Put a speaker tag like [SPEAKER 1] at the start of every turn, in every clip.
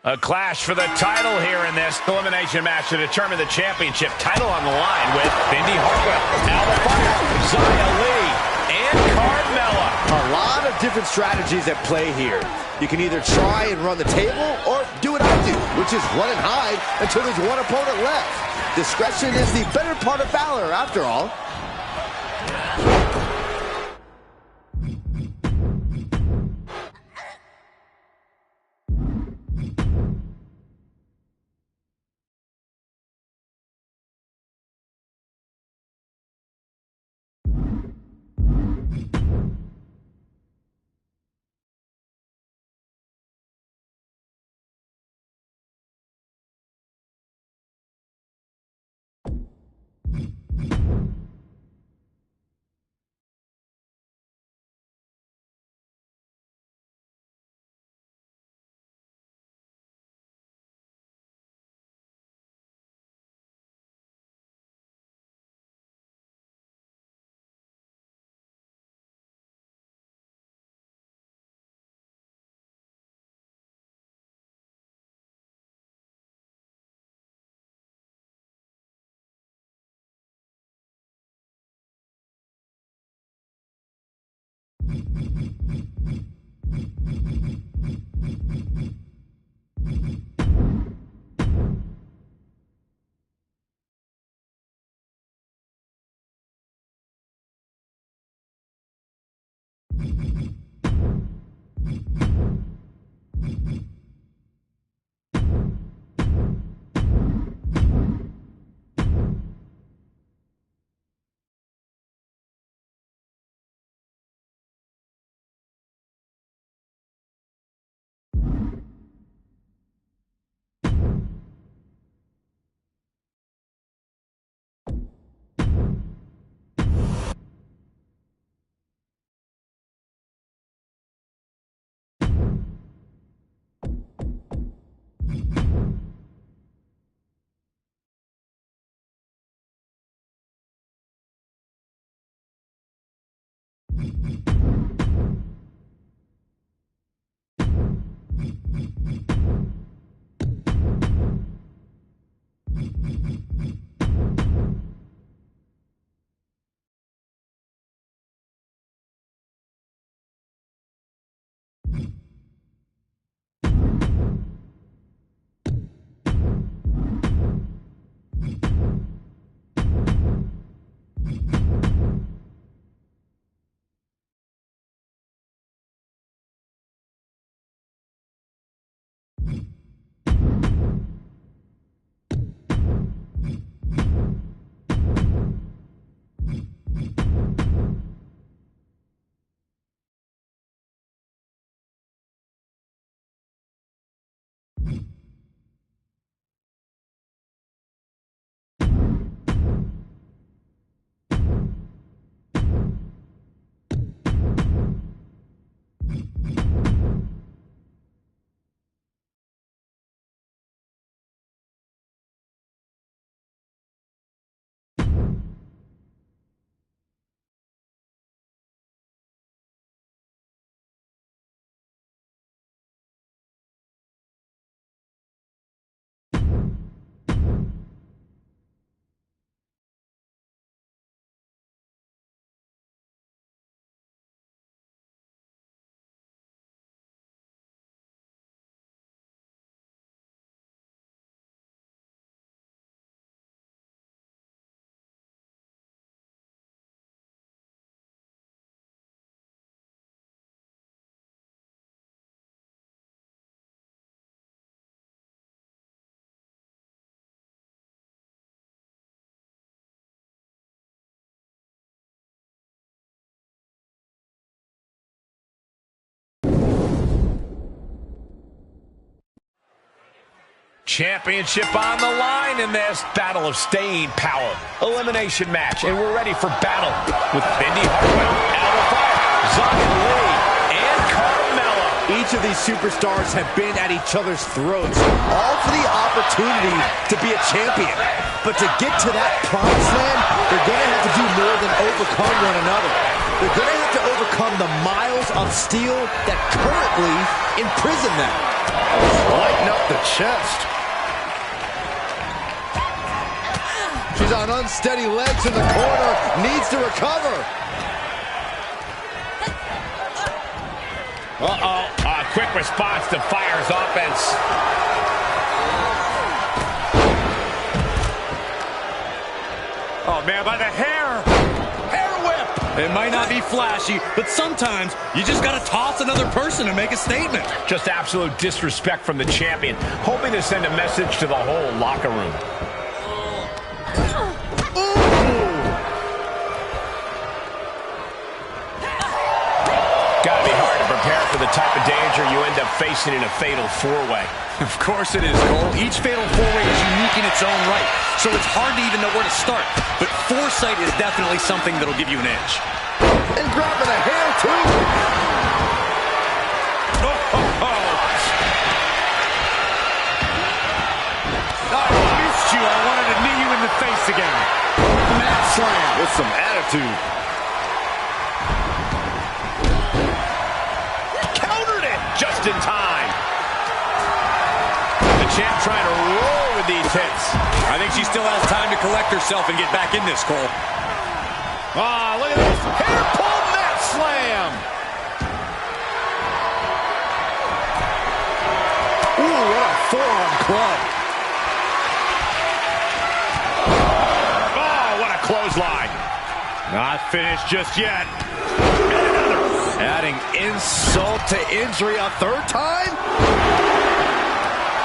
[SPEAKER 1] A clash for the title here in this elimination match to determine the championship. Title on the line with Indi Hartwell, Alba Fyre, Xia Li, and Carmella.
[SPEAKER 2] A lot of different strategies at play here. You can either try and run the table or do what I do, which is run and hide until there's one opponent left. Discretion is the better part of valor, after all.
[SPEAKER 1] Championship on the line in this battle of staying power. Elimination match, and we're ready for battle with Indi Hartwell, Alba Fyre, Xia Li, and Carmella.
[SPEAKER 2] Each of these superstars have been at each other's throats, all for the opportunity to be a champion. But to get to that promised land, they're going to have to do more than overcome one another. They're going to have to overcome the miles of steel that currently imprison them. Lighten up the chest. She's on unsteady legs in the corner. Needs to recover.
[SPEAKER 1] Quick response to Fire's offense.
[SPEAKER 3] Oh, man, by the hair. Hair whip. It might not be flashy, but sometimes you just got to toss another person and make a statement.
[SPEAKER 1] Just absolute disrespect from the champion, hoping to send a message to the whole locker room. Gotta be hard to prepare for the type of danger you end up facing in a fatal four-way.
[SPEAKER 3] Of course it is, Cole. Each fatal four-way is unique in its own right, so it's hard to even know where to start. But foresight is definitely something that'll give you an edge.
[SPEAKER 2] And grabbing a hair, too.
[SPEAKER 3] I missed you. I wanted to knee you in the face again.
[SPEAKER 2] Mat slam with some attitude.
[SPEAKER 1] Countered it just in time. The champ trying to roll with these hits.
[SPEAKER 3] I think she still has time to collect herself and get back in this, Cole.
[SPEAKER 2] Ah, look at this. Hair pull mat slam. Ooh, what a forearm club.
[SPEAKER 1] Oh, what a clothesline.
[SPEAKER 3] Not finished just yet.
[SPEAKER 2] Adding insult to injury a third time.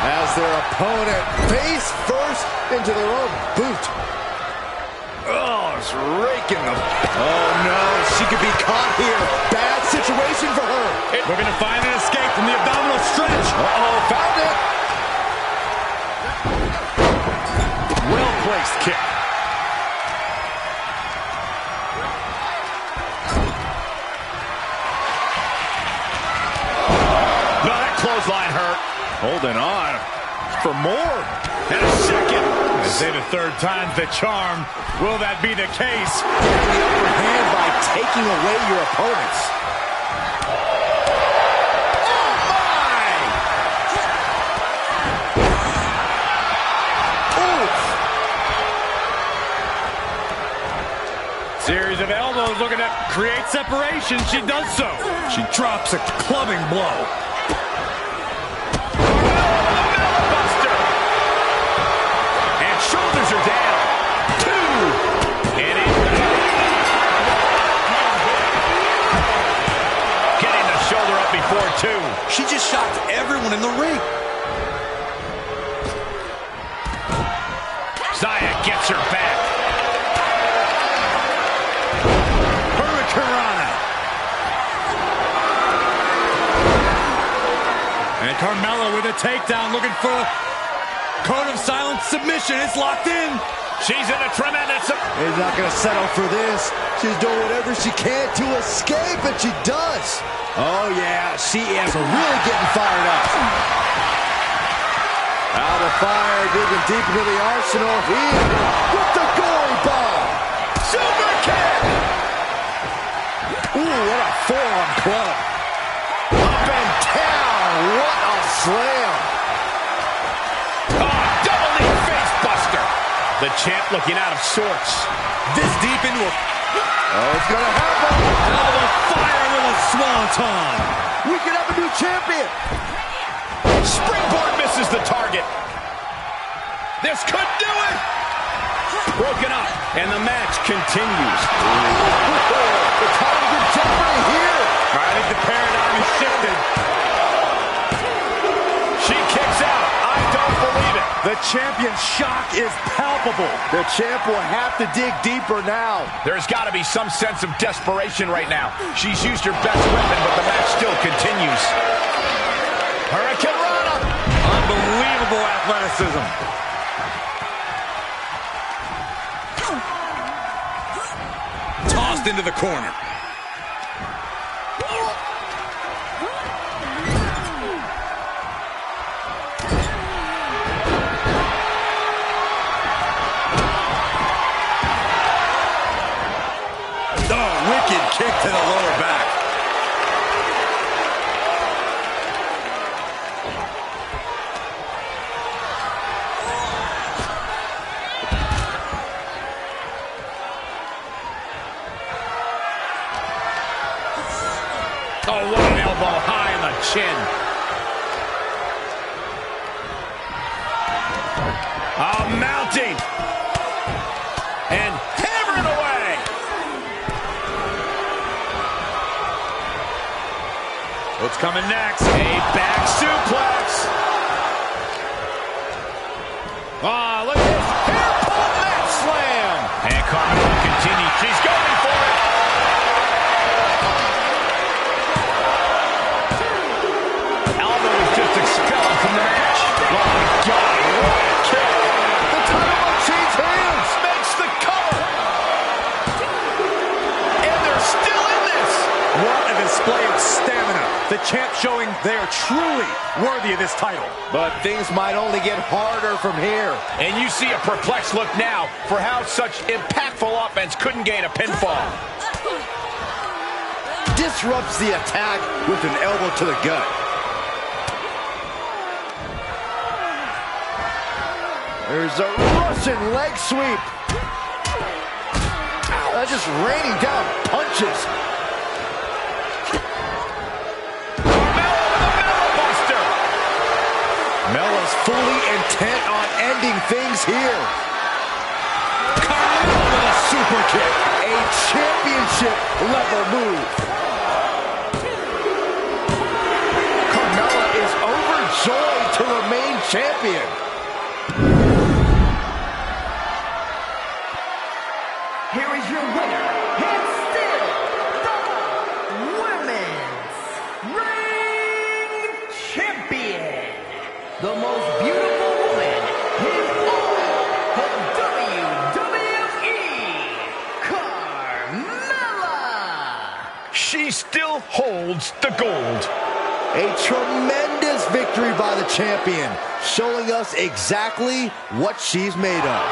[SPEAKER 2] As their opponent face first into their own boot. Oh, it's raking them. Oh, no. She could be caught here. Bad situation for her.
[SPEAKER 3] Looking to find an escape from the abdominal stretch.
[SPEAKER 2] Uh-oh, found it.
[SPEAKER 3] Well-placed kick.
[SPEAKER 1] No, that clothesline hurt.
[SPEAKER 2] Holding on for more.
[SPEAKER 1] And a second.
[SPEAKER 3] They say the third time's the charm. Will that be the case?
[SPEAKER 2] Getting the upper hand by taking away your opponents. Oh, my! Oof.
[SPEAKER 3] Series of elbows looking to create separation. She does so. She drops a clubbing blow.
[SPEAKER 1] Shoulders are down. Two. And in. Getting the shoulder up before two.
[SPEAKER 3] She just shocked everyone in the ring.
[SPEAKER 1] Zaya gets her back.
[SPEAKER 3] Hurricanrana. And Carmella with a takedown, looking for a code of silence submission. It's locked in.
[SPEAKER 1] She's in a tremendous...
[SPEAKER 2] She's not going to settle for this. She's doing whatever she can to escape, and she does. Oh, yeah, she is really getting fired up. Out of fire, digging deep into the arsenal. Here with the gory bomb.
[SPEAKER 1] Super kick!
[SPEAKER 2] Ooh, what a forearm club. Up and down. What a slam.
[SPEAKER 1] Double knee face buster. The champ looking out of sorts.
[SPEAKER 3] This deep into a...
[SPEAKER 2] Oh, it's going to happen.
[SPEAKER 3] Out of the fire with a swanton.
[SPEAKER 2] We could have a new champion.
[SPEAKER 1] Springboard misses the target. This could do it. Broken up, and the match continues.
[SPEAKER 2] The time's in jeopardy here.
[SPEAKER 3] I think the paradigm is shifted.
[SPEAKER 1] She kicks out. I don't believe it.
[SPEAKER 3] The champion's shock is palpable.
[SPEAKER 2] The champ will have to dig deeper now.
[SPEAKER 1] There's got to be some sense of desperation right now. She's used her best weapon, but the match still continues. Hurricanrana.
[SPEAKER 3] Unbelievable athleticism. Tossed into the corner. Wicked kick to the lower back.
[SPEAKER 1] Oh, what an elbow high in the chin. Mounting. And hammering away. What's coming next? A back suplex. Oh, look at this. Hairpin mat slam. And Carmella continues. She's going for it. Alba was just expelled from the match. Oh, my God. What a kick. The title will change hands. Makes the cover. And they're still in this.
[SPEAKER 2] What a display of stamina. The champ showing they are truly worthy of this title. But things might only get harder from here.
[SPEAKER 1] And you see a perplexed look now for how such impactful offense couldn't gain a pinfall.
[SPEAKER 2] Disrupts the attack with an elbow to the gut. There's a Russian leg sweep. Just raining down punches. Mella's fully intent on ending things here. Carmella with a super kick. A championship level move. Carmella is overjoyed to remain champion.
[SPEAKER 4] Here is your winner, and still the Women's Reign Champion, the most beautiful woman in all of WWE, Carmella.
[SPEAKER 1] She still holds the gold.
[SPEAKER 2] A tremendous victory by the champion, showing us exactly what she's made of.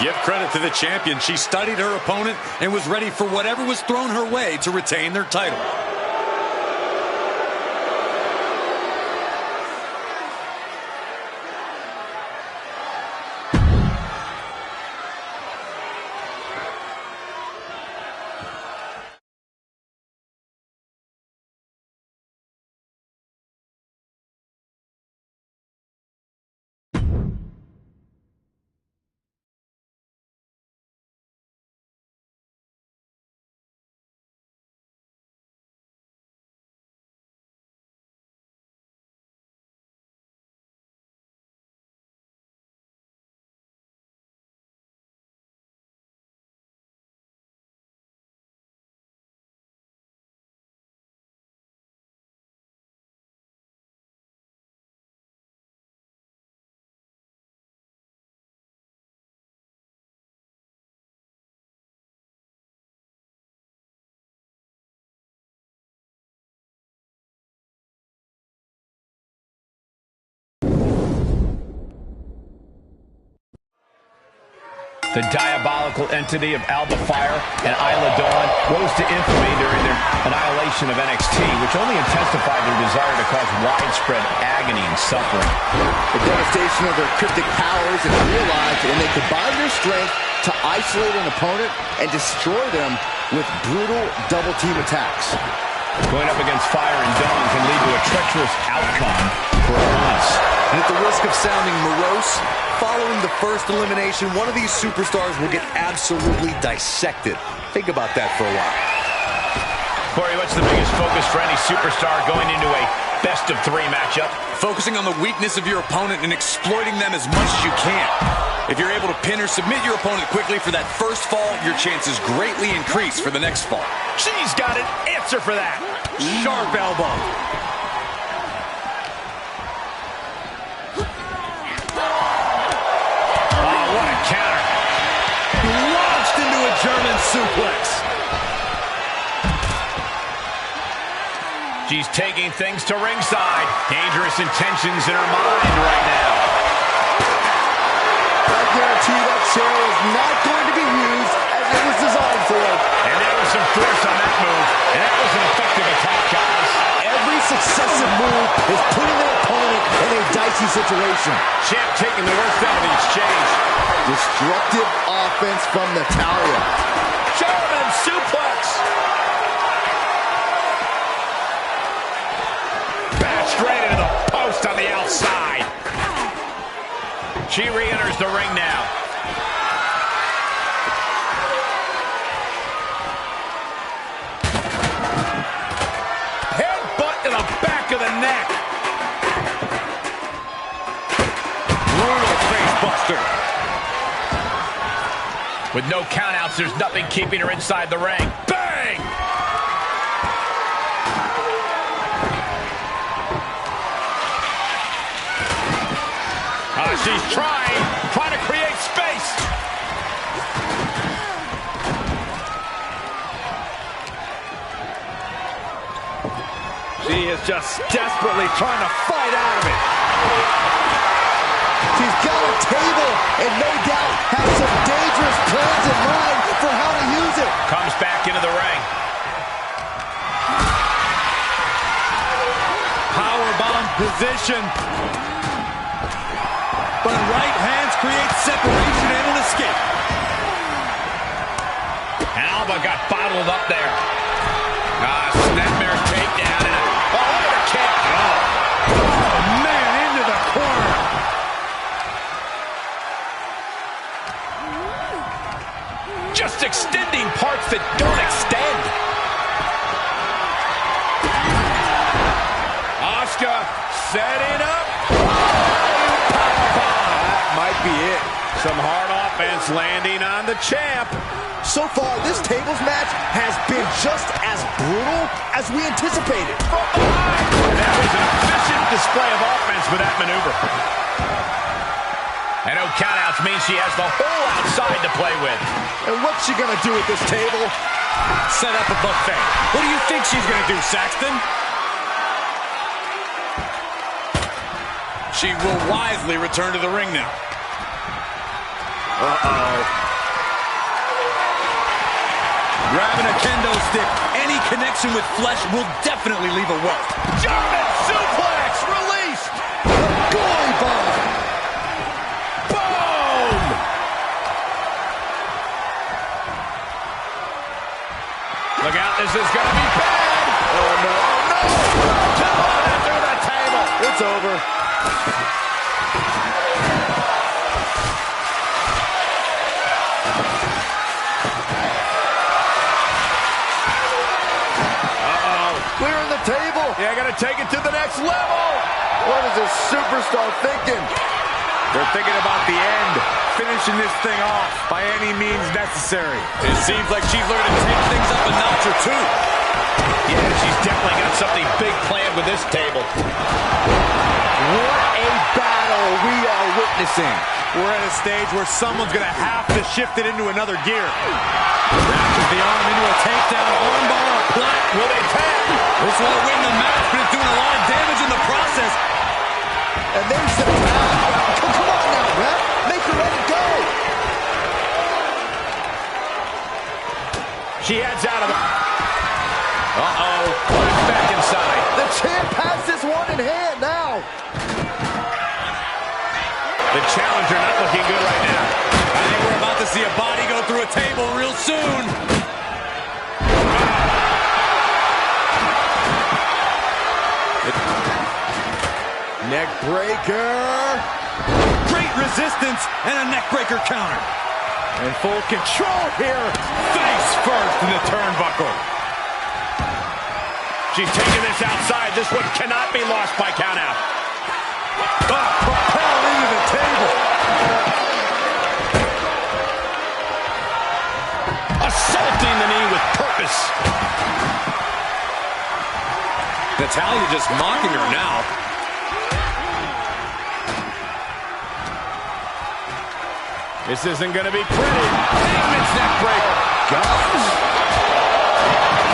[SPEAKER 3] Give credit to the champion. She studied her opponent and was ready for whatever was thrown her way to retain their title.
[SPEAKER 1] The diabolical entity of Alba Fire and Isla Dawn rose to infamy during their annihilation of NXT, which only intensified their desire to cause widespread agony and suffering.
[SPEAKER 2] The devastation of their cryptic powers is realized, and they combine their strength to isolate an opponent and destroy them with brutal double-team attacks.
[SPEAKER 1] Going up against Fire and Dawn can lead to a treacherous outcome for opponents.
[SPEAKER 2] And at the risk of sounding morose, following the first elimination, one of these superstars will get absolutely dissected. Think about that for a while.
[SPEAKER 1] Corey, what's the biggest focus for any superstar going into a best-of-3 matchup?
[SPEAKER 3] Focusing on the weakness of your opponent and exploiting them as much as you can. If you're able to pin or submit your opponent quickly for that first fall, your chances greatly increase for the next fall.
[SPEAKER 1] She's got an answer for that.
[SPEAKER 2] Sharp elbow.
[SPEAKER 1] What a counter.
[SPEAKER 2] Launched into a German suplex.
[SPEAKER 1] She's taking things to ringside. Dangerous intentions in her mind right now.
[SPEAKER 2] I guarantee that chair is not going to be used as it was designed for.
[SPEAKER 1] And there was some force on that move. And that was an effective attack, guys.
[SPEAKER 2] Every successive move is putting their opponent in a dicey situation.
[SPEAKER 1] Champ taking the worst out of the exchange.
[SPEAKER 2] Destructive offense from Natalya.
[SPEAKER 1] German suplex. Bashed right into the post on the outside. She re-enters the ring now. Headbutt to the back of the neck. Brutal face buster. With no countouts, there's nothing keeping her inside the ring. Bang! She's trying to create space. She is just desperately trying to fight out of it.
[SPEAKER 2] She's got a table and no doubt has some dangerous plans in mind for how to use it.
[SPEAKER 1] Comes back into the ring.
[SPEAKER 3] Powerbomb position. But right hands create separation and an escape.
[SPEAKER 1] Alba got bottled up there. Snapmare takedown and a kick.
[SPEAKER 3] Oh, man, into the corner.
[SPEAKER 1] Just extending parts that don't extend. Asuka setting up.
[SPEAKER 2] Might be it.
[SPEAKER 1] Some hard offense landing on the champ.
[SPEAKER 2] So far, this tables match has been just as brutal as we anticipated.
[SPEAKER 1] That was an efficient display of offense with that maneuver. And no countouts means she has the whole outside to play with.
[SPEAKER 2] And what's she gonna do with this table?
[SPEAKER 3] Set up a buffet. What do you think she's gonna do, Saxton? She will wisely return to the ring now. Grabbing a kendo stick, any connection with flesh will definitely leave a welt.
[SPEAKER 1] German suplex released.
[SPEAKER 2] Goalie bomb.
[SPEAKER 1] Boom. Look out, this is going to be bad.
[SPEAKER 2] Oh, no.
[SPEAKER 1] Through the table.
[SPEAKER 2] It's over. Clearing the table.
[SPEAKER 1] Yeah, got to take it to the next level.
[SPEAKER 2] What is this superstar thinking?
[SPEAKER 3] They're thinking about the end, finishing this thing off by any means necessary. It seems like she's learning to take things up a notch or two.
[SPEAKER 1] Yeah, she's definitely got something big planned with this table.
[SPEAKER 3] What a battle we are witnessing. We're at a stage where someone's going to have to shift it into another gear. Wraps the arm into a takedown, armbar, a plat. Will they tap? This won't win the match, but it's doing a lot of damage in the process.
[SPEAKER 2] And there's the tap. Come on now, ref. Make her let it go.
[SPEAKER 1] She heads out of it. Puts back inside.
[SPEAKER 2] The champ has this one in hand now.
[SPEAKER 1] The challenger not looking good right now.
[SPEAKER 3] I think we're about to see a body go through a table real soon.
[SPEAKER 2] Neck breaker.
[SPEAKER 3] Great resistance and a neck breaker counter.
[SPEAKER 2] In full control here.
[SPEAKER 3] Face first in the turnbuckle.
[SPEAKER 1] She's taking this outside. This one cannot be lost by countout.
[SPEAKER 3] Propelled into the table.
[SPEAKER 1] Assaulting the knee with purpose.
[SPEAKER 3] Natalya just mocking her now.
[SPEAKER 1] This isn't going to be pretty. Hangman's neck breaker.
[SPEAKER 2] Gosh.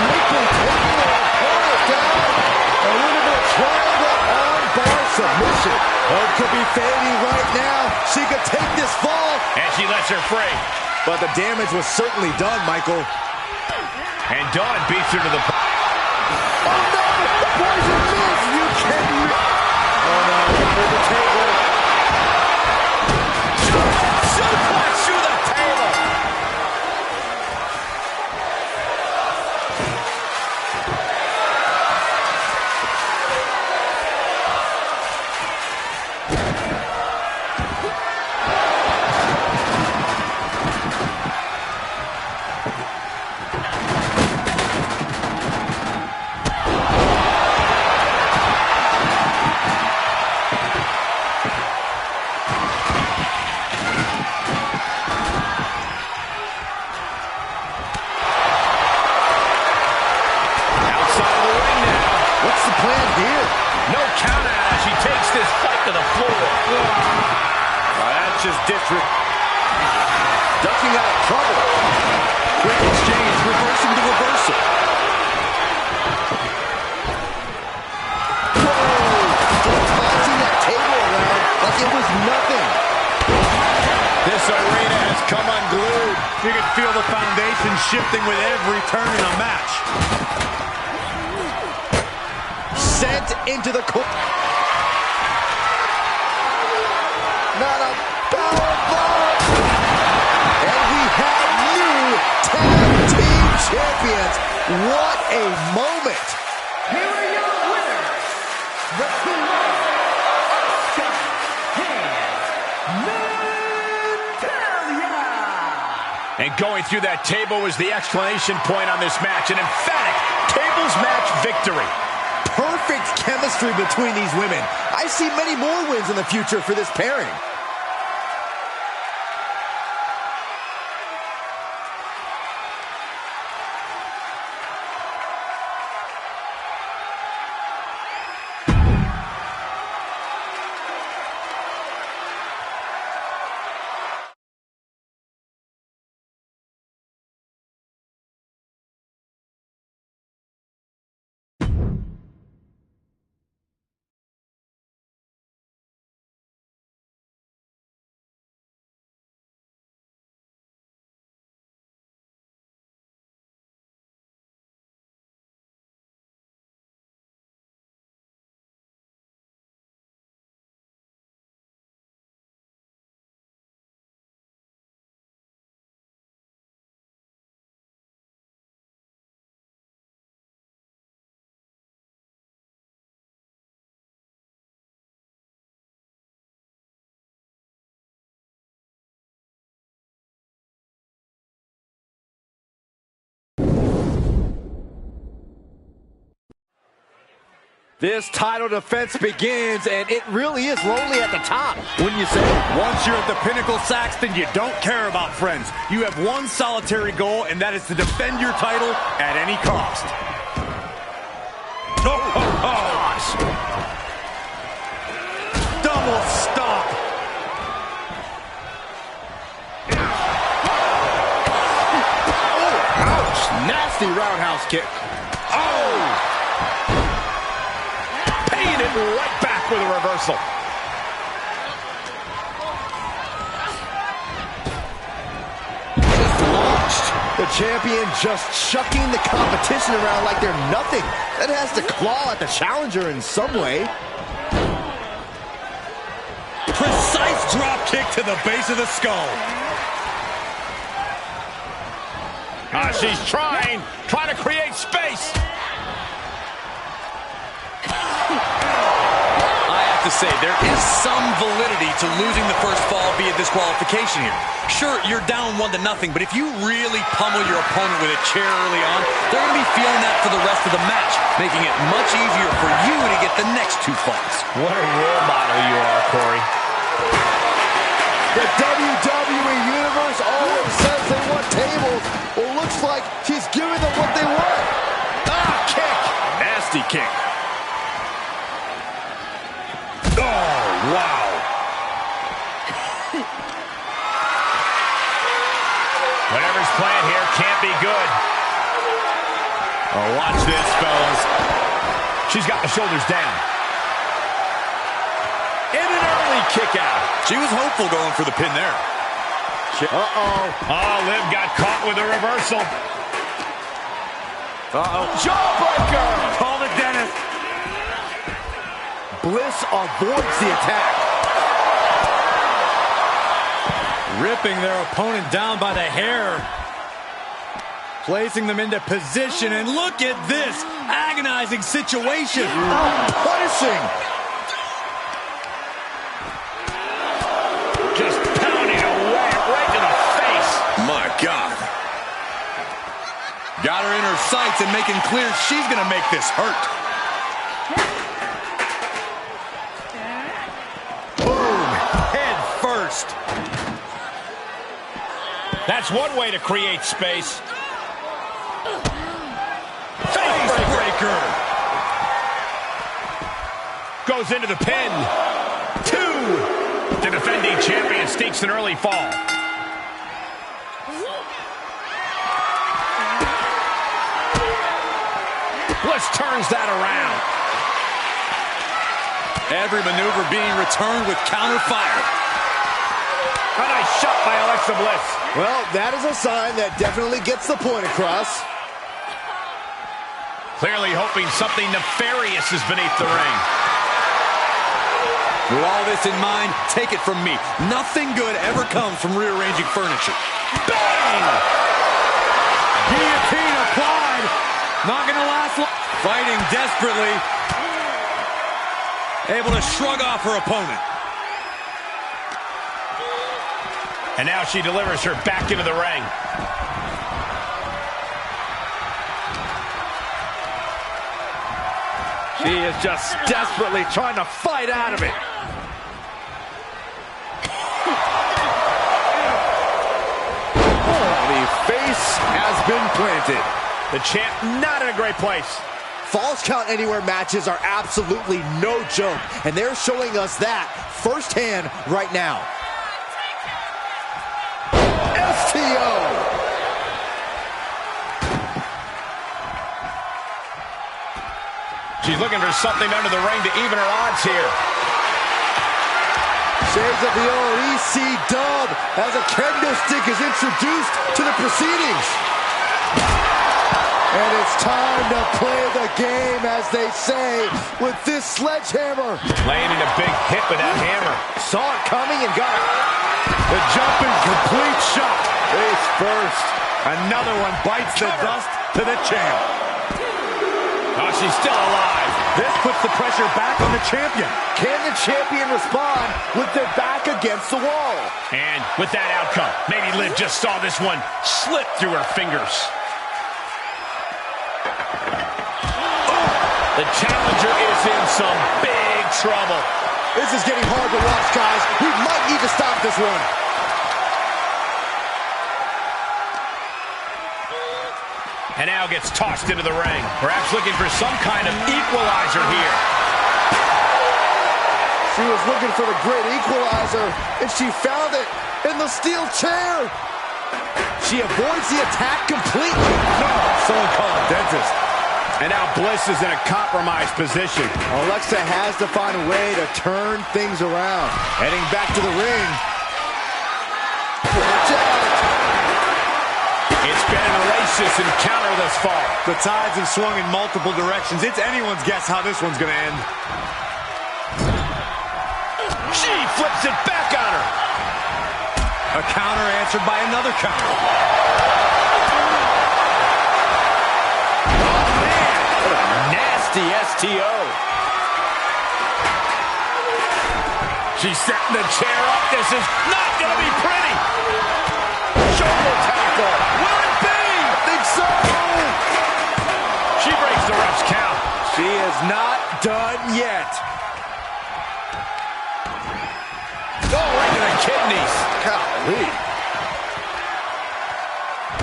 [SPEAKER 2] Michael taking their opponent down. A little bit triangle armbar submission. Oh, it could be fading right now. She could take this fall.
[SPEAKER 1] And she lets her free.
[SPEAKER 2] But the damage was certainly done, Michael.
[SPEAKER 1] And Dawn beats her to the...
[SPEAKER 2] Oh, no! Poison mist. You kidding me? Oh no, over the table.
[SPEAKER 1] Suplex through the table. No count out as she takes this fight to the floor.
[SPEAKER 3] That's just disrespect.
[SPEAKER 2] Ducking out of trouble. Quick exchange, reversing the reversal. Whoa! Just tossing that table around like it was nothing.
[SPEAKER 3] This arena has come unglued. You can feel the foundation shifting with every turn in a match.
[SPEAKER 2] Sent into the corner. Not a power bomb. And we have new tag team champions. What a moment.
[SPEAKER 4] Here are your winners, the Queen Natalia.
[SPEAKER 1] And going through that table was the exclamation point on this match. An emphatic tables match victory.
[SPEAKER 2] Perfect chemistry between these women. I see many more wins in the future for this pairing. This title defense begins, and it really is lonely at the top, wouldn't you say?
[SPEAKER 3] Once you're at the pinnacle, Saxton, you don't care about friends. You have one solitary goal, and that is to defend your title at any cost. Oh, oh, oh. Double stop.
[SPEAKER 2] Oh, ouch! Nasty roundhouse kick.
[SPEAKER 1] Oh! Paying it right back with a reversal.
[SPEAKER 2] Just launched. The champion just chucking the competition around like they're nothing. That has to claw at the challenger in some way.
[SPEAKER 3] Precise drop kick to the base of the skull.
[SPEAKER 1] She's trying to create space.
[SPEAKER 5] To say there is some validity to losing the first fall via disqualification here. Sure, you're down 1-0, but if you really pummel your opponent with a chair early on, they're going to be feeling that for the rest of the match, making it much easier for you to get the next 2 falls.
[SPEAKER 1] What a role model you are, Corey.
[SPEAKER 2] The WWE Universe always says they want tables. Well, looks like she's giving them what they want.
[SPEAKER 1] Kick.
[SPEAKER 3] Nasty kick. Oh, wow.
[SPEAKER 1] Whatever's playing here can't be good.
[SPEAKER 3] Oh, watch this, fellas.
[SPEAKER 1] She's got the shoulders down. And an early kick out.
[SPEAKER 3] She was hopeful going for the pin there.
[SPEAKER 1] Oh, Liv got caught with a reversal.
[SPEAKER 3] Uh-oh.
[SPEAKER 1] Jawbreaker.
[SPEAKER 3] Call it, Dennis.
[SPEAKER 2] Bliss avoids the attack.
[SPEAKER 3] Ripping their opponent down by the hair. Placing them into position, and look at this agonizing situation.
[SPEAKER 2] Punishing.
[SPEAKER 1] Just pounding away right to the face.
[SPEAKER 5] My God. Got her in her sights and making clear she's going to make this hurt.
[SPEAKER 3] Boom, head first.
[SPEAKER 1] That's one way to create space.
[SPEAKER 5] Face breaker.
[SPEAKER 1] Goes into the pin. 2. The defending champion sneaks an early fall. Bliss turns that around.
[SPEAKER 5] Every maneuver being returned with counter fire.
[SPEAKER 1] A nice shot by Alexa Bliss.
[SPEAKER 2] Well, that is a sign that definitely gets the point across.
[SPEAKER 1] Clearly hoping something nefarious is beneath the ring.
[SPEAKER 5] With all this in mind, take it from me. Nothing good ever comes from rearranging furniture.
[SPEAKER 1] Bang!
[SPEAKER 3] Guillotine applied. Not going to last long. Fighting desperately. Able to shrug off her opponent.
[SPEAKER 1] And now she delivers her back into the ring. She is just desperately trying to fight out of it.
[SPEAKER 2] The face has been planted.
[SPEAKER 1] The champ not in a great place.
[SPEAKER 2] Falls Count Anywhere matches are absolutely no joke, and they're showing us that firsthand right now. STO!
[SPEAKER 1] She's looking for something under the ring to even her odds here.
[SPEAKER 2] Shades of the old EC dub as a kendo stick is introduced to the proceedings. And it's time to play the game, as they say, with this sledgehammer.
[SPEAKER 1] Laying in a big hit with that hammer.
[SPEAKER 2] Saw it coming and got it.
[SPEAKER 3] The jumping complete shot.
[SPEAKER 2] Face first.
[SPEAKER 3] Another one bites the dust to the champ.
[SPEAKER 1] Oh, she's still alive.
[SPEAKER 3] This puts the pressure back on the champion.
[SPEAKER 2] Can the champion respond with their back against the wall?
[SPEAKER 1] And with that outcome, maybe Liv just saw this one slip through her fingers. The challenger is in some big trouble.
[SPEAKER 2] This is getting hard to watch, guys. We might need to stop this one.
[SPEAKER 1] And now gets tossed into the ring. Perhaps looking for some kind of equalizer here.
[SPEAKER 2] She was looking for the great equalizer, and she found it in the steel chair. She avoids the attack completely.
[SPEAKER 3] Someone call a dentist.
[SPEAKER 1] And now Bliss is in a compromised position.
[SPEAKER 2] Alexa has to find a way to turn things around. Heading back to the ring. Watch out.
[SPEAKER 1] It's been an hellacious encounter thus far.
[SPEAKER 3] The tides have swung in multiple directions. It's anyone's guess how this one's going to end.
[SPEAKER 1] She flips it back on her.
[SPEAKER 3] A counter answered by another counter.
[SPEAKER 1] Nasty STO. She's setting the chair up. This is not going to be pretty. Shoulder tackle. Will it be?
[SPEAKER 2] I think so.
[SPEAKER 1] She breaks the ref's count.
[SPEAKER 2] She is not done yet.
[SPEAKER 1] Oh, right to the kidneys.
[SPEAKER 2] Golly.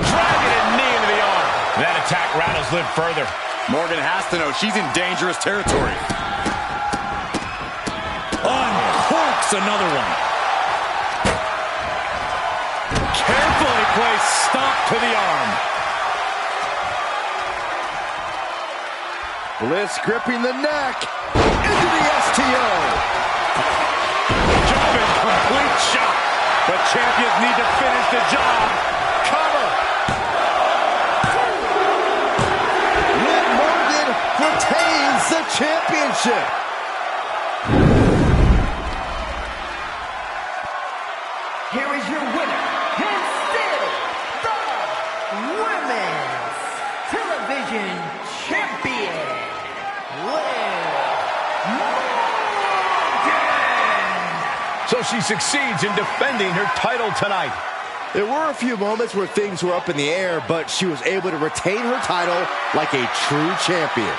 [SPEAKER 1] Dragging a knee into the arm. That attack rattles Liv further.
[SPEAKER 5] Morgan has to know she's in dangerous territory.
[SPEAKER 3] Uncorks another one. Carefully placed stomp to the arm.
[SPEAKER 2] Bliss gripping the neck. Into the STO.
[SPEAKER 3] Jumping complete shot. The champions need to finish the job.
[SPEAKER 2] Cover. Liv Morgan retains the championship.
[SPEAKER 4] here is your winner, and still the Women's Television Champion, Liv Morgan!
[SPEAKER 1] So she succeeds in defending her title tonight.
[SPEAKER 2] There were a few moments where things were up in the air, but she was able to retain her title like a true champion.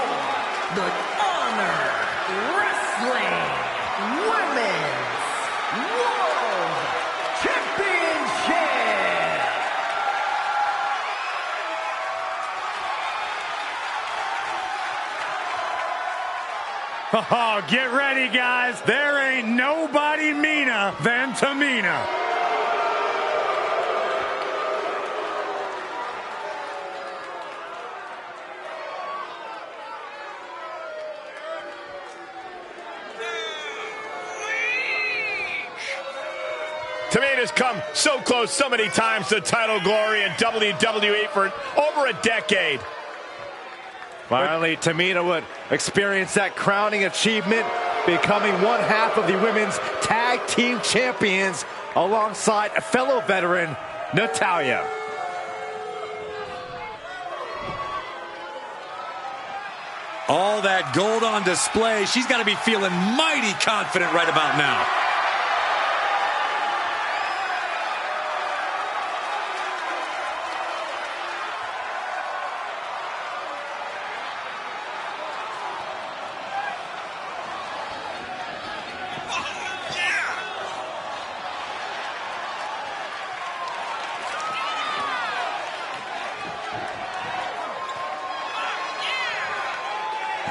[SPEAKER 4] for the Honor Wrestling Women's World Championship.
[SPEAKER 3] Oh, get ready, guys. There ain't nobody meaner than Tamina.
[SPEAKER 1] Tamina's come so close so many times to title glory in WWE for over a decade.
[SPEAKER 2] Finally, Tamina would experience that crowning achievement, becoming one half of the women's tag team champions alongside a fellow veteran, Natalya.
[SPEAKER 5] All that gold on display. She's got to be feeling mighty confident right about now.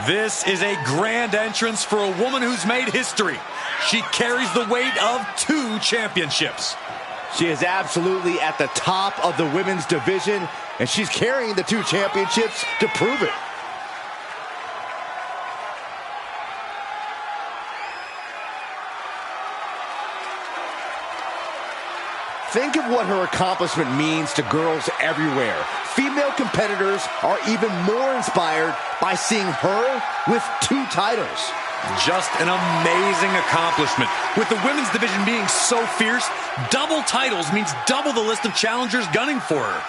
[SPEAKER 5] This is a grand entrance for a woman who's made history. She carries the weight of 2 championships.
[SPEAKER 2] She is absolutely at the top of the women's division, and she's carrying the 2 championships to prove it. Think of what her accomplishment means to girls everywhere. Female competitors are even more inspired by seeing her with 2 titles.
[SPEAKER 5] Just an amazing accomplishment. With the women's division being so fierce, double titles means double the list of challengers gunning for her.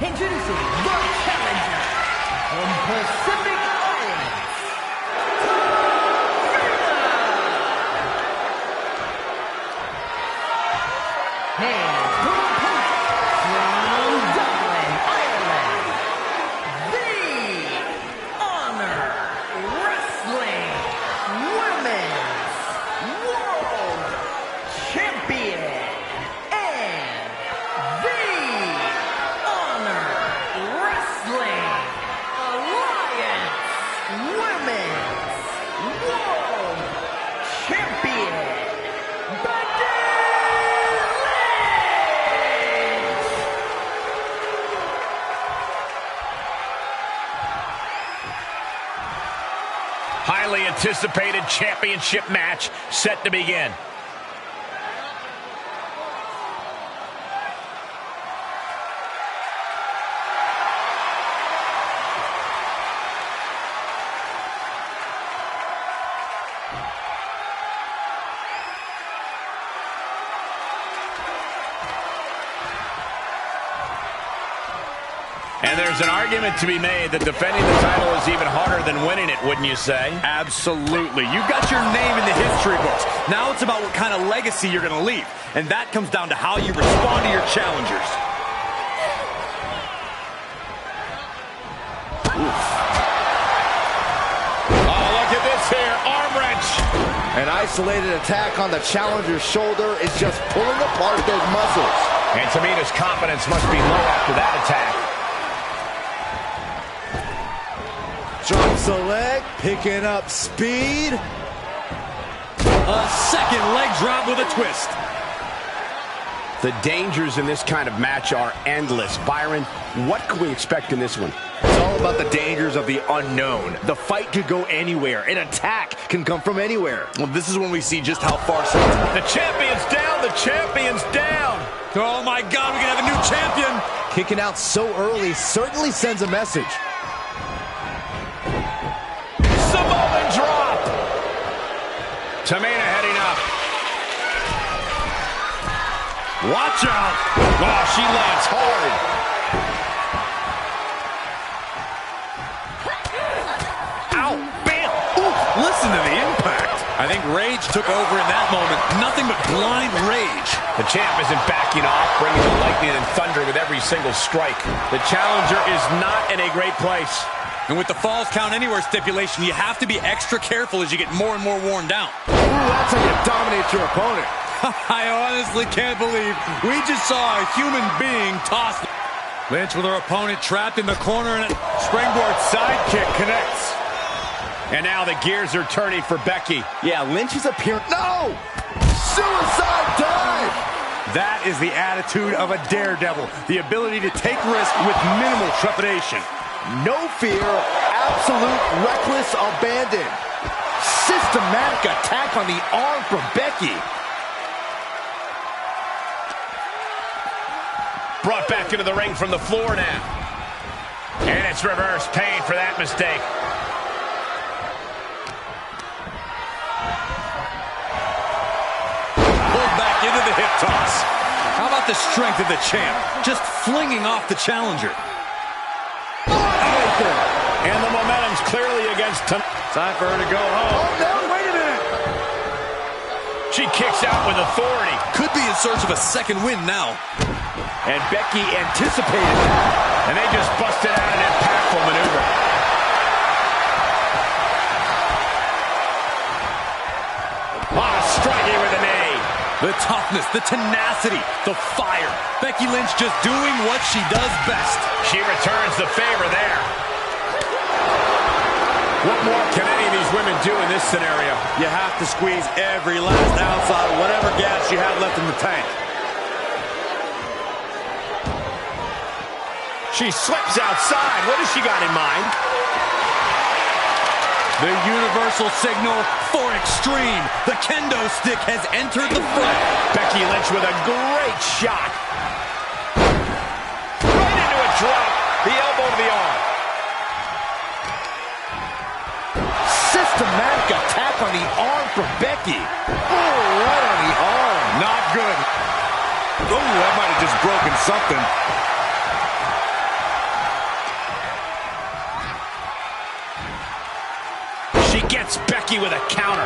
[SPEAKER 4] Introducing the challenger from Pacific Islands, Tamina. And her opponent from Dublin, Ireland, the Honor Wrestling Women's World Champion, and the Honor Wrestling Alliance Women's World Champion, Becky Lynch.
[SPEAKER 1] Highly anticipated championship match set to begin. And there's an argument to be made that defending the title is even harder than winning it, wouldn't you say?
[SPEAKER 5] Absolutely. You've got your name in the history books. Now it's about what kind of legacy you're going to leave. And that comes down to how you respond to your challengers.
[SPEAKER 1] Oh, look at this here. Arm wrench.
[SPEAKER 2] An isolated attack on the challenger's shoulder is just pulling apart those muscles.
[SPEAKER 1] And Tamina's confidence must be low after that attack.
[SPEAKER 2] Drops the leg, picking up speed.
[SPEAKER 5] A second leg drop with a twist.
[SPEAKER 1] The dangers in this kind of match are endless. Byron, what can we expect in this one?
[SPEAKER 2] It's all about the dangers of the unknown. The fight could go anywhere. An attack can come from anywhere.
[SPEAKER 5] Well, this is when we see just how far.
[SPEAKER 1] The champion's down. The champion's down.
[SPEAKER 5] Oh, my God, we can have a new champion.
[SPEAKER 2] Kicking out so early certainly sends a message.
[SPEAKER 1] Samoan drop. Tamina heading up.
[SPEAKER 5] Watch out.
[SPEAKER 1] Wow, she lands hard. Ow.
[SPEAKER 3] Listen to the impact.
[SPEAKER 5] I think rage took over in that moment. Nothing but blind rage.
[SPEAKER 1] The champ isn't backing off, bringing the lightning and thunder with every single strike. The challenger is not in a great place.
[SPEAKER 5] And with the Falls Count Anywhere stipulation, you have to be extra careful as you get more and more worn down.
[SPEAKER 2] Ooh, that's how you dominate your opponent.
[SPEAKER 5] I honestly can't believe we just saw a human being tossed.
[SPEAKER 3] Lynch with her opponent trapped in the corner, and a springboard sidekick connects.
[SPEAKER 1] And now the gears are turning for Becky.
[SPEAKER 2] Yeah, Lynch is appearing. No! Suicide dive!
[SPEAKER 3] That is the attitude of a daredevil. The ability to take risk with minimal trepidation.
[SPEAKER 2] No fear, absolute reckless abandon. Systematic attack on the arm from Becky.
[SPEAKER 1] Brought back into the ring from the floor now. And it's reverse pain for that mistake.
[SPEAKER 5] Pulled back into the hip toss. How about the strength of the champ? Just flinging off the challenger.
[SPEAKER 1] And the momentum's clearly against tonight.
[SPEAKER 3] Time for her to go home.
[SPEAKER 2] Oh, no, wait a minute.
[SPEAKER 1] She kicks out with authority.
[SPEAKER 5] Could be in search of a second win now.
[SPEAKER 2] And Becky anticipated that.
[SPEAKER 1] And they just busted out an impactful maneuver. Striking with a knee.
[SPEAKER 5] The toughness, the tenacity, the fire. Becky Lynch just doing what she does best.
[SPEAKER 1] She returns the favor there. What more can any of these women do in this scenario?
[SPEAKER 3] You have to squeeze every last ounce out of whatever gas you have left in the tank.
[SPEAKER 1] She slips outside. What has she got in mind?
[SPEAKER 5] The universal signal for extreme. The kendo stick has entered the fray.
[SPEAKER 1] Becky Lynch with a great shot. Right into a drop. The elbow to the arm.
[SPEAKER 2] Systematic attack on the arm from Becky. Oh, right on the arm.
[SPEAKER 3] Not good. Oh, that might have just broken something.
[SPEAKER 1] She gets Becky with a counter.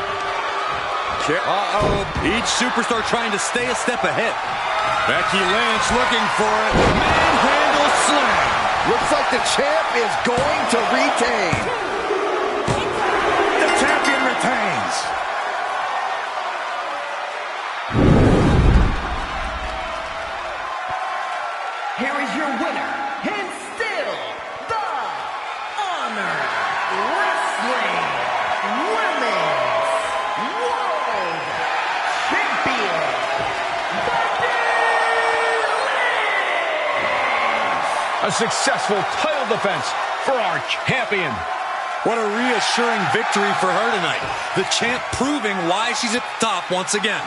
[SPEAKER 5] Uh-oh. Each superstar trying to stay a step ahead.
[SPEAKER 3] Becky Lynch looking for it. Manhandle slam.
[SPEAKER 2] Looks like the champ is going to retain.
[SPEAKER 3] The champion retains.
[SPEAKER 4] Here is your winner, and still the Honor Wrestling Women's World Champion, Becky Lynch!
[SPEAKER 1] A successful title defense for our champion.
[SPEAKER 5] What a reassuring victory for her tonight. The champ proving why she's at the top once again.